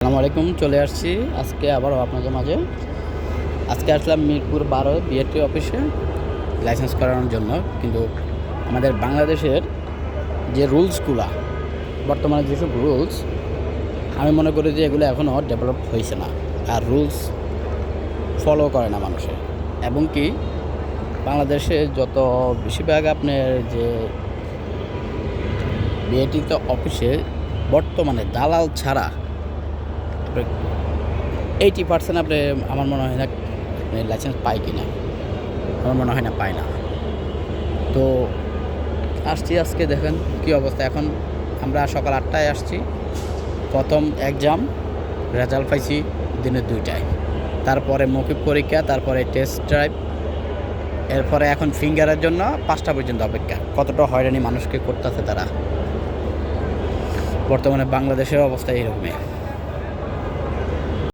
আসসালামু আলাইকুম। চলে আসছি আজকে আবারও আপনাদের মাঝে। আজকে আসলাম মিরপুর 12 বিআরটি অফিসে লাইসেন্স করানোর জন্য। কিন্তু আমাদের বাংলাদেশের যে রুলসগুলো, বর্তমানে যেসব রুলস, আমি মনে করি যে এগুলো এখনও ডেভেলপ হয়েছে না, আর রুলস ফলো করে না মানুষে। এবং কি বাংলাদেশে যত বেশিরভাগ আপনার যে বিআরটিতে অফিসে বর্তমানে দালাল ছাড়া 80% আপনি, আমার মনে হয় না লাইসেন্স পায় কি না, আমার মনে হয় না পায় না। তো আসছি আজকে, দেখেন কী অবস্থা। এখন আমরা সকাল 8টায় আসছি, প্রথম এক্সাম রেজাল্ট পাইছি দিনে 2টায়, তারপরে মৌখিক পরীক্ষা, তারপরে টেস্ট ড্রাইভ, এরপরে এখন ফিঙ্গারের জন্য 5টা পর্যন্ত অপেক্ষা। কতটা হয়রানি মানুষকে করতেছে তারা। বর্তমানে বাংলাদেশের অবস্থা এইরকমই।